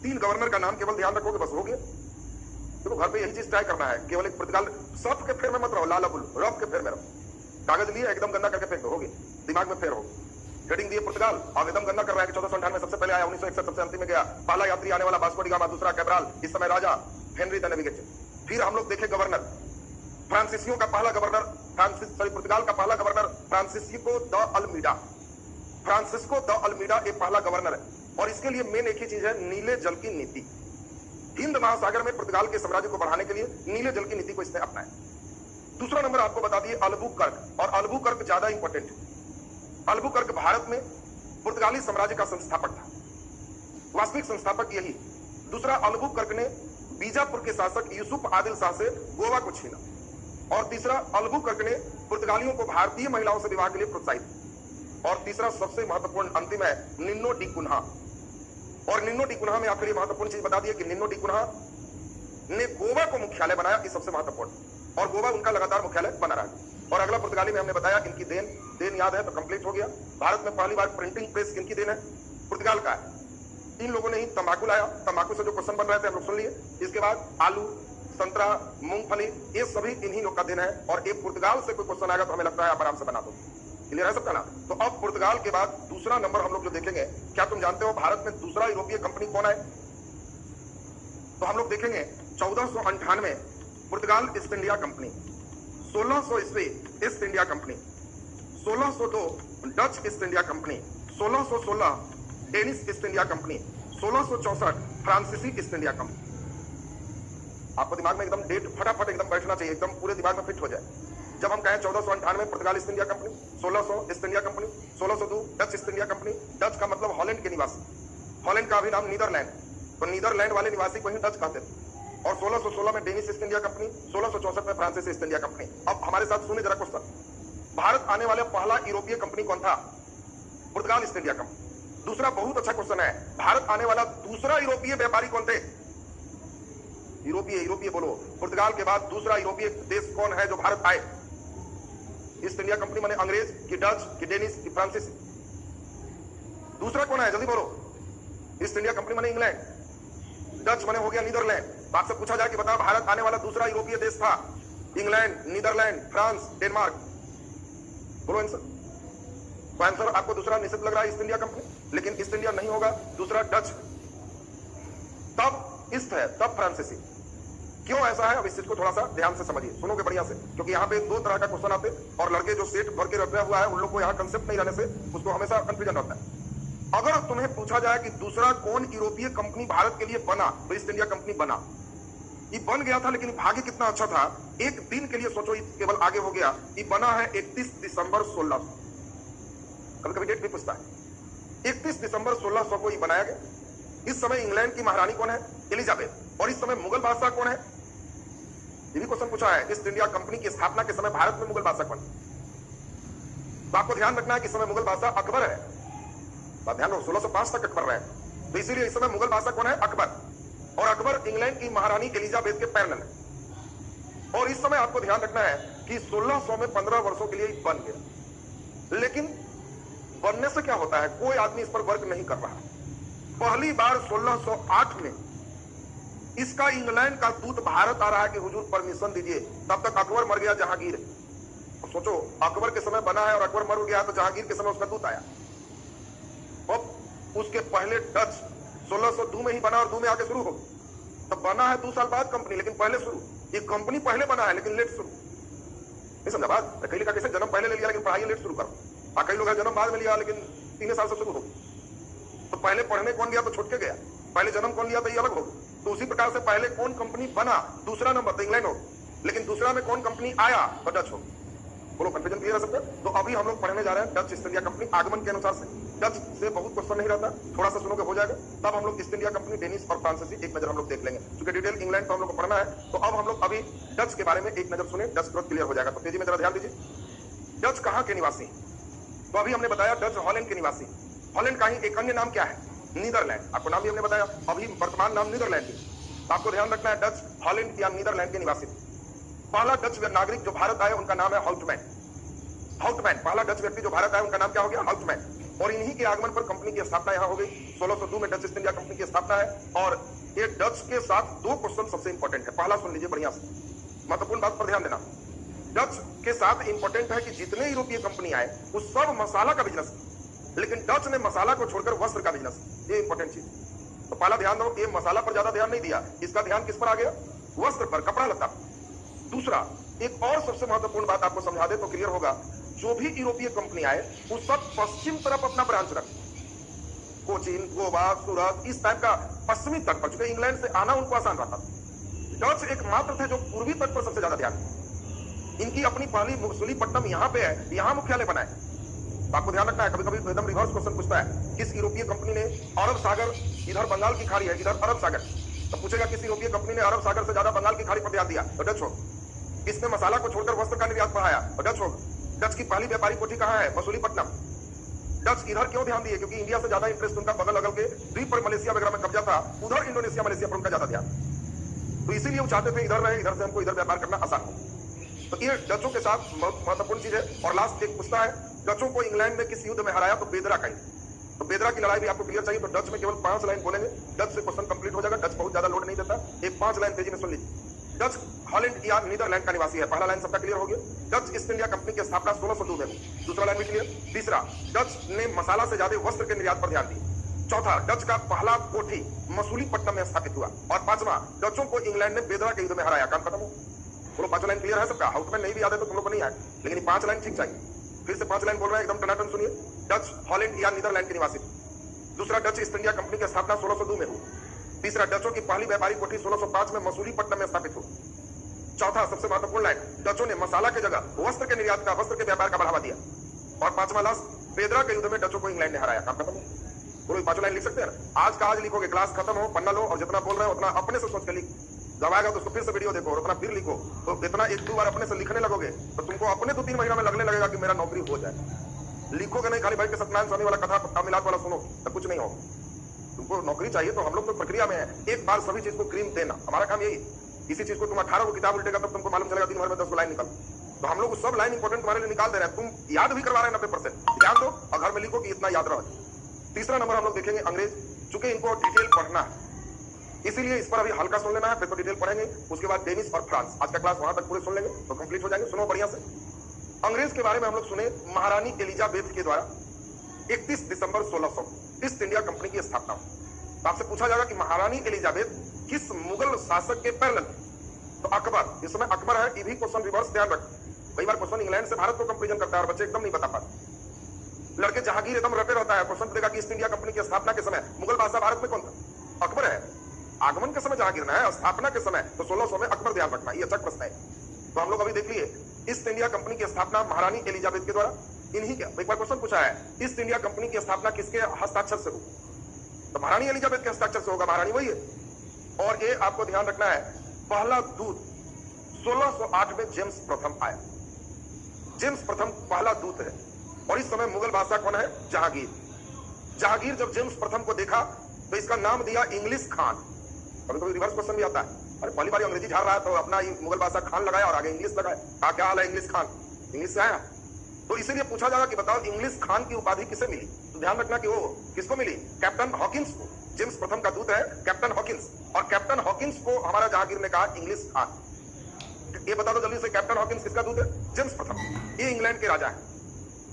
3 गवर्नर का नाम केवल ध्यान रखोगे, बस हो गया। देखो घर पे यही चीज ट्राई करना है, केवल एक पुर्तगाल सफ के फेर में मत रहो, लाला बुल रफ के फेर में रहो। कागज लिए एकदम गंदा करके फेंक दो, हो गया, दिमाग में फेर हो। हेडिंग दिए पुर्तगाल, अब एकदम गंदा कर रहा है कि 1498 सबसे पहले आया, 1961 सबसे अंतिम में गया, पहला यात्री आने वाला वास्को डी गामा, दूसरा कैब्राल, इस समय राजा हेनरी द नेविगेटर। फिर हम लोग देखे गवर्नर, फ्रांसीसियों का पहला गवर्नर, पुर्तगाल का पहला governor Francisco de Almeida. Francisco de Almeida एक पहला गवर्नर है, और इसके लिए मेन एक ही चीज है, नीले जल की नीति। हिंद महासागर में पुर्तगाल के साम्राज्य को बढ़ाने के लिए नीले जल की नीति को इसने अपनाया। दूसरा नंबर आपको बता दिए अल्बुकर्क, और अल्बुकर्क ज्यादा इंपॉर्टेंट है। अल्बुकर्क भारत में पुर्तगाली साम्राज्य का संस्थापक था, वास्तविक संस्थापक यही। दूसरा, अल्बुकर्क ने बीजापुर के शासक यूसुफ आदिल शाह से गोवा को छीना। और तीसरा, अल्बुकर्क ने पुर्तगालियों को भारतीय महिलाओं से विवाह के लिए प्रोत्साहित किया। और तीसरा सबसे महत्वपूर्ण अंतिम है निन्नो डी कुन्हा। और निन्नो डी कुन्हा में आपके लिए महत्वपूर्ण चीज बता दी कि निन्नो डी कुन्हा ने गोवा को मुख्यालय बनाया, ये सबसे महत्वपूर्ण, और गोवा उनका लगातार मुख्यालय बना रहा है। और अगला पुर्तगाली में हमने बताया इनकी देन याद है तो कंप्लीट हो गया। भारत में पहली बार प्रिंटिंग प्रेस किनकी देन है? पुर्तगाल का है। इन लोगों ने ही तंबाकू लाया, तंबाकू से जो क्वेश्चन बन रहे थे हम लोग सुन लिए। इसके बाद आलू, संतरा, मूंगफली, ये सभी इन्हीं लोग का देन है। और एक पुर्तगाल से कोई क्वेश्चन आएगा तो हमें लगता है आप आराम से बना दो, क्लियर है सबका ना। तो अब पुर्तगाल के बाद दूसरा नंबर हम लोग जो देखेंगे, क्या तुम जानते हो भारत में दूसरा यूरोपीय कंपनी कौन है? तो हम लोग देखेंगे 1498 पुर्तगाल ईस्ट इंडिया कंपनी, 1600 ईस्वी east India Company, 1602 Dutch East India company, 1616 Danish east India company, 1664 फ्रांसीसी ईस्ट इंडिया कंपनी। आपको दिमाग में एकदम डेट फटाफट एकदम बैठना चाहिए, एकदम पूरे दिमाग में फिट हो जाए। जब हम कहें 1498 पुर्तगाल East India Company, 1600 East India Company, 1602 Dutch East India Company. Dutch का मतलब हॉलैंड के निवासी, हॉलैंड का अभिनाम नीदरलैंड, तो नीदरलैंड वाले निवासी को ही डच कहते थे। और 1616 में डेनिश ईस्ट इंडिया कंपनी, 1664 में फ्रांसीसी ईस्ट इंडिया कंपनी। अब हमारे साथ सुनिए जरा क्वेश्चन, भारत आने वाले पहला यूरोपीय कंपनी कौन था? पुर्तगाल ईस्ट इंडिया कंपनी। दूसरा बहुत अच्छा क्वेश्चन है, भारत आने वाला दूसरा यूरोपीय व्यापारी कौन थे? यूरोपीय बोलो, पुर्तगाल के बाद दूसरा यूरोपीय देश कौन है जो भारत आए? ईस्ट इंडिया कंपनी माने अंग्रेज की, डच की, डेनिश की, फ्रांसीसी? दूसरा कौन है जल्दी बोलो? ईस्ट इंडिया कंपनी माने इंग्लैंड, डच माने हो गया नीदरलैंड। आपसे पूछा जाए कि बताओ भारत आने वाला दूसरा यूरोपीय देश था, इंग्लैंड, नीदरलैंड, फ्रांस, डेनमार्क, बोलो आंसर। तो आंसर आपको दूसरा निश्चित लग रहा है ईस्ट इंडिया कंपनी, लेकिन ईस्ट इंडिया नहीं होगा, दूसरा डच, तब ईस्ट है, तब फ्रांसीसी। क्यों ऐसा है अब इस चीज को थोड़ा सा ध्यान से समझिए, सुनोगे बढ़िया से, क्योंकि यहाँ पे 2 तरह का क्वेश्चन आते हैं, और लड़के जो सेट भर के रखा हुआ है उन लोग को यहाँ कंसेप्ट नहीं रहने से उसको हमेशा कंफ्यूजन रहता है। अगर तुम्हें पूछा जाए कि दूसरा कौन यूरोपीय कंपनी भारत के लिए बना, तो ईस्ट इंडिया कंपनी बना। ये बन गया था, लेकिन भाग्य कितना अच्छा था, एक दिन के लिए सोचो केवल आगे हो गया। ये बना है 31 दिसंबर 1600, कभी कभी डेट भी पूछता है। 31 दिसंबर 1600 को ये बनाया गया। इस समय इंग्लैंड की महारानी कौन है? एलिजाबेथ। और इस समय मुगल बादशाह कौन है? ये भी क्वेश्चन पूछा है। ईस्ट इंडिया कंपनी की स्थापना के समय भारत में मुगल बादशाह कौन है? तो आपको ध्यान रखना है कि इस समय मुगल बादशाह अकबर है। बात ध्यान रखो, 1605 तक अकबर रहे, तो इसीलिए इस समय मुगल बादशाह कौन है? अकबर। और अकबर इंग्लैंड की महारानी एलिजाबेथ के पैरेलल है। और इस समय आपको ध्यान रखना है कि 1600 में 15 वर्षों के लिए बन गया। लेकिन बनने से क्या होता है? कोई आदमी इस पर वर्क नहीं कर रहा। पहली बार 1608 में इसका इंग्लैंड का दूत भारत आ रहा है कि हुजूर परमिशन दीजिए। तब तक अकबर मर गया, जहांगीर। तो सोचो, अकबर के समय बना है और अकबर मर गया, तो जहांगीर के समय उसका दूत आया। अब उसके पहले डच 1602 में ही बना और 2 में आके शुरू हो। तो बना है 2 साल बाद कंपनी, लेकिन पहले शुरू। ये कंपनी पहले बना है लेकिन लेट शुरू। नहीं समझा बात? कई लोग कैसे जन्म पहले ले लिया लेकिन पढ़ाई लेट शुरू करो। कई लोग जन्म बाद में लिया लेकिन 3 साल से शुरू हो। तो पहले पढ़ने कौन लिया? तो छूट के गया। पहले जन्म कौन लिया? तो ये अलग हो। तो उसी प्रकार से पहले कौन कंपनी बना? दूसरा नंबर तो इंग्लैंड हो, लेकिन दूसरा में कौन कंपनी आया? तो डच हो। बोलो, कंफ्यूजन क्लियर है सबका? तो अभी हम लोग पढ़ने जा रहे हैं डच ईस्ट इंडिया कंपनी आगमन के अनुसार से। डच से बहुत क्वेश्चन नहीं रहता, थोड़ा सा सुनोगे हो जाएगा। तब हम लोग ईस्ट इंडिया कंपनी, डेनिश और फ्रांसीसी एक नजर हम लोग देख लेंगे। क्योंकि डिटेल इंग्लैंड तो हम लोग को पढ़ना है, तो अब हम लोग अभी डच के बारे में एक नजर सुने। डच तुरंत क्लियर हो जाएगा, तो तेजी में जरा ध्यान दीजिए। डच कहां के निवासी? तो अभी हमने बताया डच हॉलैंड के निवासी। हॉलैंड का ही एक अन्य नाम क्या है? नीदरलैंड। आपको नाम भी हमने बताया, अभी वर्तमान नाम नीदरलैंड है। आपको ध्यान रखना है डच हॉलैंड या नीदरलैंड के निवासी। पहला डच नागरिक जो भारत आए उनका नाम है हाउटमैन। हाउटमैन पहला डच व्यक्ति जो भारत आया, उनका नाम क्या हो गया? हाउटमैन। और इन्हीं के आगमन पर कंपनी की स्थापना यहां हो गई। 1602 में डच ईस्ट इंडिया कंपनी की स्थापना है। और ये डच के साथ 2 क्वेश्चन सबसे इंपॉर्टेंट है। पहला सुन लीजिए बढ़िया से, महत्वपूर्ण बात पर ध्यान देना। डच के साथ इंपॉर्टेंट है कि जितने यूरोपीय कंपनी आए वो सब मसाला का बिजनेस, लेकिन डच ने मसाला को छोड़कर वस्त्र का बिजनेस, ये इंपॉर्टेंट चीज। तो पहला ध्यान दो, ये मसाला पर ज्यादा ध्यान नहीं दिया, इसका ध्यान किस पर आ गया? वस्त्र पर, कपड़ा लत्ता। दूसरा, एक और सबसे महत्वपूर्ण बात आपको समझा दे तो क्लियर होगा। जो भी यूरोपीय कंपनी आए वो सब पश्चिम तरफ अपना ब्रांच रखे। कोचीन, गोवा, सूरत, इस टाइप का पश्चिमी तट पर, चूंकि इंग्लैंड से आना उनको आसान रहता। डच एकमात्र थे जो पूर्वी तट पर सबसे ज्यादा ध्यान। इनकी अपनी पहली मसूलीपट्टनम यहाँ पे है, यहाँ मुख्यालय बनाए। तो आपको ध्यान रखना है, कभी कभी एकदम रिवर्स क्वेश्चन पूछता है, किस यूरोपीय कंपनी ने अरब सागर, इधर बंगाल की खाड़ी है, इधर अरब सागर, तो पूछेगा किस यूरोपीय कंपनी ने अरब सागर से ज्यादा बंगाल की खाड़ी पर ध्यान दिया? तो डच हो। किसने मसाला को छोड़कर वस्त्र का निर्यात बढ़ाया? तो डच हो। डच की पहली व्यापारिक कोठी कहां है? मसूलीपट्टनम। डच इधर क्यों ध्यान दिए? क्योंकि इंडिया से ज्यादा इंटरेस्ट उनका बगल अगल के द्वीप पर, मलेशिया वगैरह में कब्जा था, उधर इंडोनेशिया मलेशिया पर उनका ज्यादा ध्यान। तो इसीलिए वो चाहते थे इधर रहे, इधर से हमको इधर व्यापार करना आसान हो। तो ये डचों के साथ महत्वपूर्ण चीज है। और लास्ट एक पूछता है, डचों को इंग्लैंड में किस युद्ध में हराया? तो बेदरा का। तो बेदरा की लड़ाई भी आपको क्लियर चाहिए तो डच में केवल 5 लाइन बोलेंगे, डच से क्वेश्चन कंप्लीट हो जाएगा। डच बहुत ज्यादा लोड नहीं देता, एक 5 लाइन तेजी में सुन लीजिए। डच हॉलैंड या नीदरलैंड का निवासी है। पहला लाइन सबका क्लियर हो गया। डच ईस्ट इंडिया कंपनी की स्थापना 1602 में। दूसरा लाइन भी क्लियर। तीसरा, डच ने मसाला से ज्यादा वस्त्र के निर्यात पर ध्यान दिया। चौथा, डच का पहला कोठी मसूलीपट्टनम में स्थापित हुआ। और पांचवा, डचों को इंग्लैंड ने बेदरा के युद्ध में हराया। काम खत्म हो। बोलो, 5 लाइन क्लियर है सबका? आउटमैन नहीं भी याद है तो तुम लोग को नहीं आए, लेकिन 5 लाइन ठीक चाहिए। फिर से 5 लाइन बोल रहे हैं, एकदम टनाटन सुनिए। डच हॉलैंड या नीदरलैंड के निवासी। दूसरा, डच ईस्ट इंडिया कंपनी की स्थापना 1602 में हुई। तीसरा, डचों की पहली व्यापारिक कोठी 1605 में मसूलीपट्टनम में स्थापित हुई। चौथा, सबसे महत्वपूर्ण लाइन, डचों ने मसाला के जगह वस्त्र के निर्यात का, वस्त्र के व्यापार का बढ़ावा दिया। और पांचवा लास्ट, बेदरा के युद्ध में डचों को इंग्लैंड ने हराया। काम खत्म। बोलो, 5 लाइन लिख सकते हैं ना? आज का आज लिखोगे, क्लास खत्म हो, पन्ना लो और जितना बोल रहे हो उतना अपने से सोच के लिख। जब आएगा तो उसको फिर से वीडियो देखो और अपना फिर लिखो। तो इतना 1-2 बार अपने से लिखने लगोगे तो तुमको अपने 2-3 महीना में लगने लगेगा कि मेरा नौकरी हो जाए। लिखोगे नहीं, खाली बैठ के सत्यनारायण स्वामी वाला कथा पत्ता मिलाप वाला सुनो तो कुछ नहीं होगा। तुमको नौकरी चाहिए तो हम लोग तो प्रक्रिया में है, एक बार सभी चीज को क्रीम देना, हमारा काम यही। इसी चीज को तुम 18 को किताब उल्टेगा तब तुमको मालूम चलेगा दिन भर में 10 लाइन निकल। तो हम लोग सब लाइन इंपॉर्टेंट तुम्हारे लिए निकाल दे रहे हैं, तुम याद भी करवा रहे हैं 90%। ध्यान दो और घर में लिखो कि इतना याद रहे। तीसरा नंबर हम लोग देखेंगे अंग्रेज, चूंकि इनको डिटेल पढ़ना है इसीलिए इस पर अभी हल्का सुन लेना है, फिर तो डिटेल पढ़ेंगे। उसके बाद डेनिश और फ्रांस, आज का क्लास वहां तक पूरे सुन लेंगे तो कंप्लीट हो जाएंगे। सुनो बढ़िया से। अंग्रेज के बारे में हम लोग सुने, महारानी एलिजाबेथ के द्वारा 31 दिसंबर 1600 ईस्ट इंडिया कंपनी की स्थापना हुई। तो आपसे पूछा जाएगा कि महारानी एलिजाबेथ किस मुगल शासक के पैरेलल? तो अकबर। इस समय अकबर है, ये भी क्वेश्चन रिवर्स ध्यान रख। कई बार क्वेश्चन इंग्लैंड से भारत को कंपेरिजन करता है और बच्चे एकदम नहीं बता पाते। लड़के जहांगीर एकदम रटे रहता है, क्वेश्चन देगा कि ईस्ट इंडिया कंपनी की स्थापना के समय मुगल बादशाह भारत में कौन था? अकबर है। आगमन के समय जहांगीर है, स्थापना के समय तो 1600 में अकबर। ध्यान रखना, ये अच्छा प्रश्न है। तो हम लोग अभी देख लिए ईस्ट इंडिया कंपनी की स्थापना महारानी एलिजाबेथ के द्वारा इन्हीं के। एक बार क्वेश्चन पूछा है, ईस्ट इंडिया कंपनी की स्थापना किसके हस्ताक्षर से हुई? तो महारानी एलिजाबेथ के हस्ताक्षर से होगा, महारानी वही है। और ये आपको ध्यान रखना है, पहला दूत 1608 में जेम्स प्रथम आया। जेम्स प्रथम पहला दूत है। और इस समय मुगल बादशाह कौन है? जहांगीर। जहांगीर जब जेम्स प्रथम को देखा तो इसका नाम दिया इंग्लिश खान। कभी कभी रिवर्स क्वेश्चन भी आता है, अरे पहली बार अंग्रेजी झाड़ रहा है तो अपना मुगल बादशाह खान लगाया और आगे इंग्लिश लगाया। कहा क्या हाल है इंग्लिश खान? इंग्लिश से आया। तो इसीलिए पूछा जाएगा कि बताओ इंग्लिश खान की उपाधि किसे मिली? तो ध्यान रखना कि वो किसको मिली? कैप्टन हॉकिंस को। जेम्स प्रथम का दूत है कैप्टन हॉकिंस, और कैप्टन हॉकिंस को हमारा जहांगीर ने कहा इंग्लिश खान। ये बता दो जल्दी से, कैप्टन हॉकिंस किसका दूत है? जेम्स प्रथम। ये इंग्लैंड के राजा है।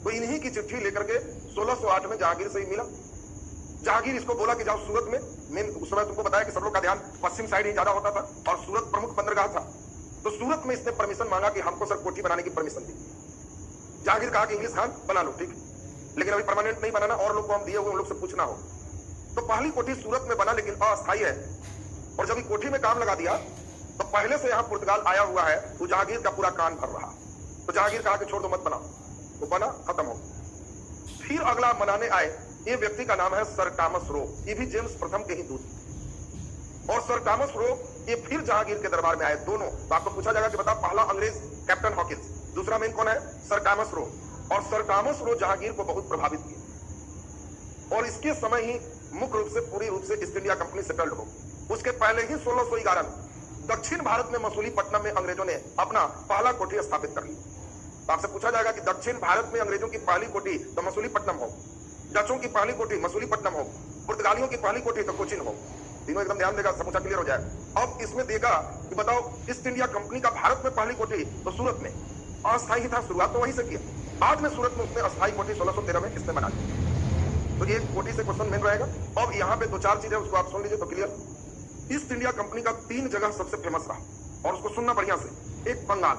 तो इन्हीं की चिट्ठी लेकर के 1608 में जहांगीर से ही मिला। जहांगीर इसको बोला कि जाओ सूरत में, मेन उस समय तुमको बताया कि सब लोग का ध्यान पश्चिम साइड ही ज्यादा होता था और सूरत प्रमुख बंदरगाह था। तो सूरत में इसने परमिशन मांगा कि हमको सर कोठी बनाने की परमिशन दी। जहांगीर कहा कि इंग्लिश खान बना लो, ठीक, लेकिन अभी परमानेंट नहीं बनाना, और लोग को हम दिए हुए उन लोग से पूछना हो। तो पहली कोठी सूरत में बना, लेकिन अस्थायी है। और जब कोठी में काम लगा दिया तो पहले से यहाँ पुर्तगाल आया हुआ है, तो जहांगीर का पूरा कान भर रहा। तो जहांगीर कहा कि छोड़ दो, मत बनाओ। तो बना, खत्म हो। फिर अगला मनाने आए, ये व्यक्ति का नाम है सर टॉमस रो। ये भी जेम्स प्रथम के ही दूत। और सर टॉमस रो ये फिर जहांगीर के दरबार में आए, दोनों। तो आपको पूछा जाएगा कि बताओ, पहला अंग्रेज कैप्टन हॉकिंस, दूसरा मेन कौन है? Sir Thomas Roe. और सर टॉमस रो जहांगीर को बहुत प्रभावित किया। और इसके समय ही मुख्य रूप से पूरी रूप से ईस्ट इंडिया कंपनी सेटल्ड हो। उसके पहले ही 1611 में दक्षिण भारत में मसूलीपट्टनम में अंग्रेजों ने अपना पहला कोठी स्थापित कर ली। तो आपसे पूछा जाएगा कि दक्षिण भारत में अंग्रेजों की पहली कोठी तो मसूलीपट्टनम हो, डचों की पहली कोठी मसूलीपट्टनम हो, पुर्तगालियों की पहली कोठी तो कोचिन हो। तीनों एकदम ध्यान देगा, समूचा क्लियर हो जाएगा। अब इसमें देगा कि बताओ ईस्ट इंडिया कंपनी का भारत में पहली कोठी तो सूरत में अस्थायी था, शुरुआत तो वहीं से किया। बाद में सूरत में उसने अस्थायी कोठी 1613 में इसने बना दी। तो ये कोठी से क्वेश्चन मेन रहेगा। अब यहाँ पे दो चार चीजें उसको आप सुन लीजिए तो क्लियर। ईस्ट इंडिया कंपनी का 3 जगह सबसे फेमस रहा, और उसको सुनना बढ़िया से। एक बंगाल,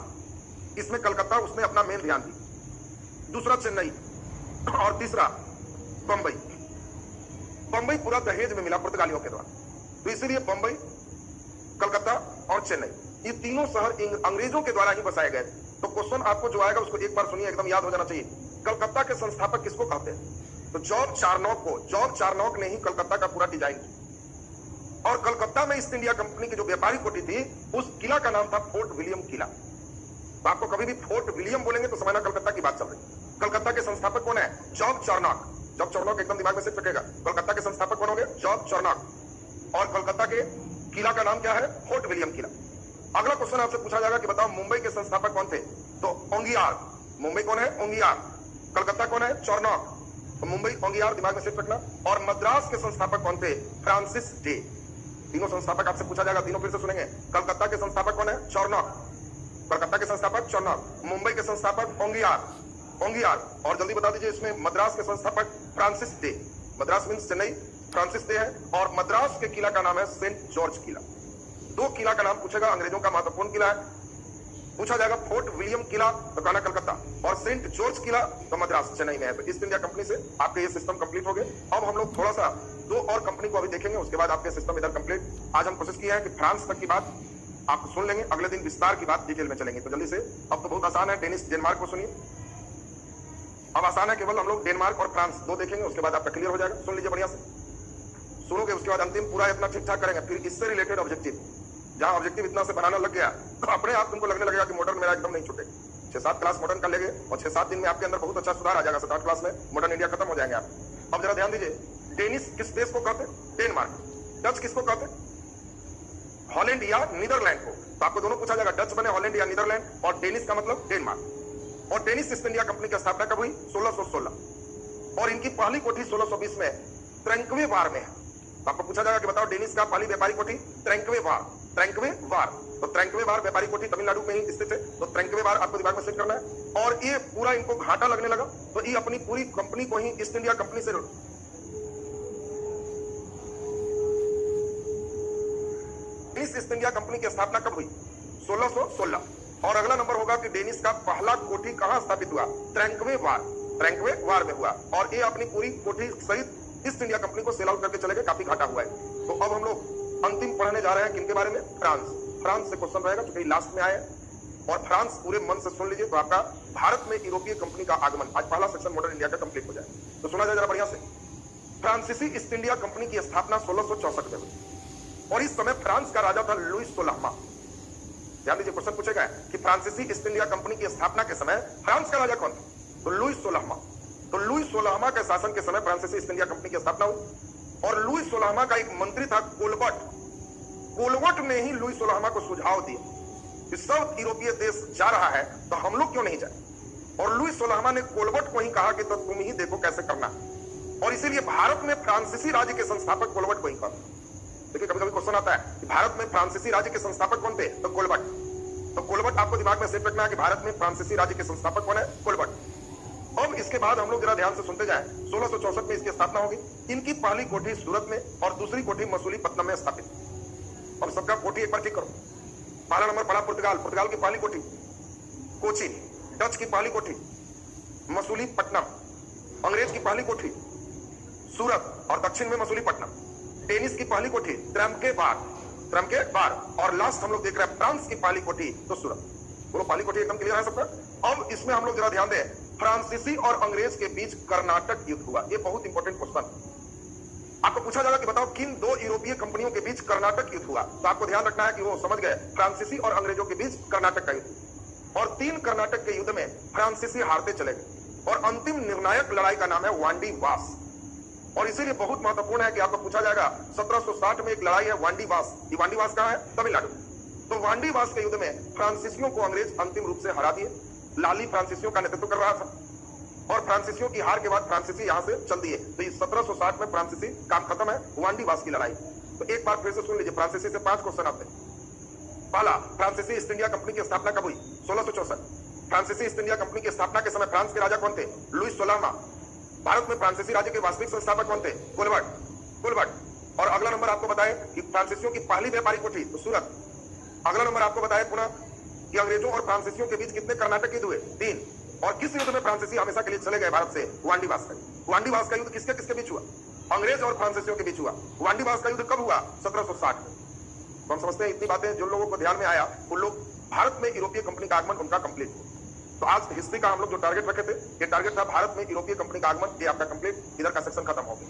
इसमें कलकत्ता उसने अपना मेन ध्यान दी, दूसरा चेन्नई, और तीसरा बंबई। बंबई पूरा दहेज में मिला पुर्तगालियों के द्वारा, तो इसीलिए बंबई, कलकत्ता और चेन्नई ये तीनों शहर अंग्रेजों के द्वारा ही बसाए गए। तो क्वेश्चन आपको जो आएगा उसको एक बार सुनिए, एकदम याद हो जाना चाहिए। कलकत्ता के संस्थापक किसको कहते हैं? तो जॉर्ज चार्नॉक को। जॉर्ज चार्नॉक ने ही कलकत्ता का पूरा डिजाइन किया। और कलकत्ता में ईस्ट इंडिया कंपनी की जो व्यापारी कोठी थी, उस किला का नाम था फोर्ट विलियम किला। तो आपको कभी भी फोर्ट विलियम बोलेंगे तो समझना कलकत्ता की बात चल रही। कलकत्ता के संस्थापक कौन है? George Charnock. जॉर्ज चार्नॉक एकदम दिमाग में सिर्फ रखेगा। कलकत्ता के संस्थापक कौन होंगे? George Charnock. और कलकत्ता के किला का नाम क्या है? फोर्ट विलियम किला। अगला क्वेश्चन आपसे पूछा जाएगा कि बताओ मुंबई के संस्थापक कौन थे? तो ओंगियार। मुंबई कौन है? ओंगियार। कलकत्ता कौन है? चार्नॉक। तो मुंबई, ओंगियार दिमाग में सिर्फ रखना। और मद्रास के संस्थापक कौन थे? Francis day. तीनों संस्थापक आपसे पूछा जाएगा, तीनों फिर से सुनेंगे। कलकत्ता के संस्थापक कौन है? चार्नॉक। कलकत्ता के संस्थापक चार्नॉक। मुंबई के संस्थापक ओंगियार। ओंगियार। और जल्दी बता दीजिए इसमें मद्रास के संस्थापक Francis day. Madras means Chennai, Francis day है। और मद्रास के किला का नाम है सेंट जॉर्ज किला। 2 किला का नाम पूछेगा, अंग्रेजों का महत्वपूर्ण किला है। पूछा जाएगा फोर्ट विलियम किला तो कहना कलकत्ता, और सेंट जॉर्ज किला तो मद्रास चेन्नई में है। तो ईस्ट इंडिया कंपनी से आपके ये सिस्टम कंप्लीट हो गए। अब हम लोग थोड़ा सा 2 और कंपनी को अभी देखेंगे, उसके बाद आपके सिस्टम इधर कंप्लीट। आज हम कोशिश किया है कि फ्रांस तक की बात आप सुन लेंगे, अगले दिन विस्तार की बात डिटेल में चलेंगे। तो जल्दी से, अब तो बहुत आसान है। डेनिश, डेनमार्क को सुनिए। अब आसान है, केवल हम लोग डेनमार्क और फ्रांस 2 देखेंगे, उसके बाद आपका क्लियर हो जाएगा। सुन लीजिए बढ़िया से, सुनोगे उसके बाद अंतिम पूरा इतना ठीक ठाक करेंगे। फिर इससे रिलेटेड ऑब्जेक्टिव, जहां ऑब्जेक्टिव इतना से बनाना लग गया तो अपने आप तुमको लगने लगेगा कि मॉडर्न मेरा एकदम नहीं छूटे। 6-7 क्लास मॉडर्न कर लेंगे और 6-7 दिन में आपके अंदर बहुत अच्छा सुधार आ जाएगा। 7-8 क्लास में मॉडर्न इंडिया खत्म हो जाएंगे आप। अब जरा ध्यान दीजिए, डेनिश किस देश को कहते हैं? डेनमार्क। डच किसको कहते हैं? हॉलैंड या नीदरलैंड को। तो आपको दोनों पूछा जाएगा, डच बने हॉलैंड या नीदरलैंड, और डेनिश का मतलब डेनमार्क। और डेनिश ईस्ट इंडिया कंपनी की स्थापना कब हुई? 1616। और इनकी पहली कोठी 1620 में त्रेंकवे वार में है। तो आपको पूछा जाएगा कि बताओ डेनिश का पहली व्यापारी कोठी? त्रेंकवे वार। त्रेंकवे वार, तो त्रेंकवे वार व्यापारी कोठी तमिलनाडु में ही स्थित है। तो त्रेंकवे वार आपको दिमाग में सेट करना है। और ये पूरा इनको घाटा लगने लगा तो ये अपनी पूरी कंपनी को ही ईस्ट इंडिया कंपनी से ईस्ट इंडिया कंपनी की स्थापना कब हुई? 1616। और अगला नंबर होगा कि डेनिश का पहला कोठी कहां स्थापित हुआ? त्रेंकवे वार। त्रेंकवे वार में हुआ। और ये अपनी पूरी कोठी सहित ईस्ट इंडिया कंपनी को सेल आउट करके चले गए, काफी घाटा हुआ है। तो अब हम लोग अंतिम पढ़ने जा रहे हैं किनके बारे में? फ्रांस। फ्रांस से क्वेश्चन रहेगा, क्योंकि लास्ट में आए, और फ्रांस पूरे मन से सुन लीजिए तो आपका भारत में यूरोपीय कंपनी का आगमन, आज पहला सेक्शन मॉडर्न इंडिया का कंप्लीट हो जाए। तो सुना जाए जरा बढ़िया से। फ्रांसीसी ईस्ट इंडिया कंपनी की स्थापना 1664 में हुई और इस समय फ्रांस का राजा था लुईस 16वां। ध्यान दीजिए, क्वेश्चन पूछेगा कि फ्रांसीसी ईस्ट इंडिया कंपनी की स्थापना के समय फ्रांस का राजा कौन था? तो लुईस 16वां। तो लुईस 16वां के शासन के समय फ्रांसीसी ईस्ट इंडिया कंपनी की स्थापना हुई और लुईस 16वां का एक मंत्री था कोलबर्ट। कोलबर्ट ने ही लुईस 16वां को सुझाव दिया कि साउथ यूरोपीय देश जा रहा है तो हम लोग क्यों नहीं जाए, और लुईस 16वां ने कोलबर्ट को ही कहा कि तो तुम ही देखो कैसे करना, और इसीलिए भारत में फ्रांसीसी राज्य के संस्थापक कोलबर्ट को ही कहते। देखिए कभी कभी क्वेश्चन आता है कि भारत में फ्रांसीसी राज्य के संस्थापक कौन थे? तो कोलबर्ट। तो कोलबर्ट आपको दिमाग में सेट रखना है कि भारत में फ्रांसीसी राज्य के संस्थापक कौन है? कोलबर्ट। अब इसके बाद हम लोग जरा ध्यान से सुनते जाएं। 1664 में इसकी स्थापना होगी। इनकी पहली कोठी सूरत में और दूसरी कोठी मसूलीपट्टनम में स्थापित। और सबका कोठी एक बार ठीक करो। पहला नंबर पड़ा पुर्तगाल, पुर्तगाल की पहली कोठी कोचीन, डच की पहली कोठी मसूलीपट्टनम, अंग्रेज की पहली कोठी सूरत और दक्षिण में मसूलीपट्टनम, डेनिस की पहली कोठी त्रमकेबार और लास्ट हम लोग देख रहे हैं फ्रांस की पहली कोठी तो सूरत। बोलो पहली कोठी एकदम क्लियर है सबका? अब इसमें हम लोग जरा ध्यान दें, फ्रांसीसी और अंग्रेज के बीच कर्नाटक युद्ध हुआ। ये बहुत इंपॉर्टेंट क्वेश्चन। आपको पूछा जाएगा कि बताओ किन दो यूरोपीय कंपनियों के बीच कर्नाटक युद्ध हुआ, तो आपको ध्यान रखना है कि वो समझ गए फ्रांसीसी और अंग्रेजों के बीच कर्नाटक का युद्ध। और 3 कर्नाटक के युद्ध में फ्रांसीसी हारते चले गए और अंतिम निर्णायक लड़ाई का नाम है वांडी वास। और इसीलिए बहुत महत्वपूर्ण है कि आपको पूछा जाएगा 1760 में एक लड़ाई है वांडी वास। ये वांडी वास कहां है? तमिलनाडु। तो वांडी वास के युद्ध में फ्रांसीसियों को अंग्रेज अंतिम रूप से हरा दिए। लाली फ्रांसीसियों का नेतृत्व कर रहा था और फ्रांसीसियों की हार के बाद फ्रांसीसी यहां से चल दिए। तो 1760 में फ्रांसीसी काम खत्म है, वांडी वास की लड़ाई। तो एक बार फिर से सुन लीजिए, फ्रांसीसी से 5 क्वेश्चन आते हैं। पहला, फ्रांसीसी ईस्ट इंडिया कंपनी की स्थापना कब हुई? 1664। फ्रांसीसी ईस्ट इंडिया कंपनी की स्थापना के समय फ्रांस के राजा कौन थे? लुईस 16वां। भारत में फ्रांसीसी राज्य के वास्तविक संस्थापक कौन थे? कोलबर्ट। और अगला नंबर आपको बताएं कि फ्रांसीसियों की पहली व्यापारिक कोठी तो सूरत। अगला नंबर आपको बताएं पुनः कि अंग्रेजों और फ्रांसीसियों के बीच कितने कर्नाटक युद्ध हुए? 3। और किस युद्ध में फ्रांसीसी हमेशा के लिए चले गए भारत से? वांडीवास का। वांडीवास का युद्ध किसके किसके बीच हुआ? अंग्रेज और फ्रांसीसियों के बीच हुआ। वांडीवास का युद्ध कब हुआ? 1760 में। तो हम समझते हैं इतनी बातें जो लोगों को ध्यान में आया, उन लोग भारत में यूरोपीय कंपनी का आगमन उनका कंप्लीट हुआ। तो आज हिस्ट्री का हम लोग जो टारगेट रखे थे, ये टारगेट था भारत में यूरोपीय कंपनी का आगमन, ये आपका कंप्लीट। इधर का सेक्शन खत्म हो गया।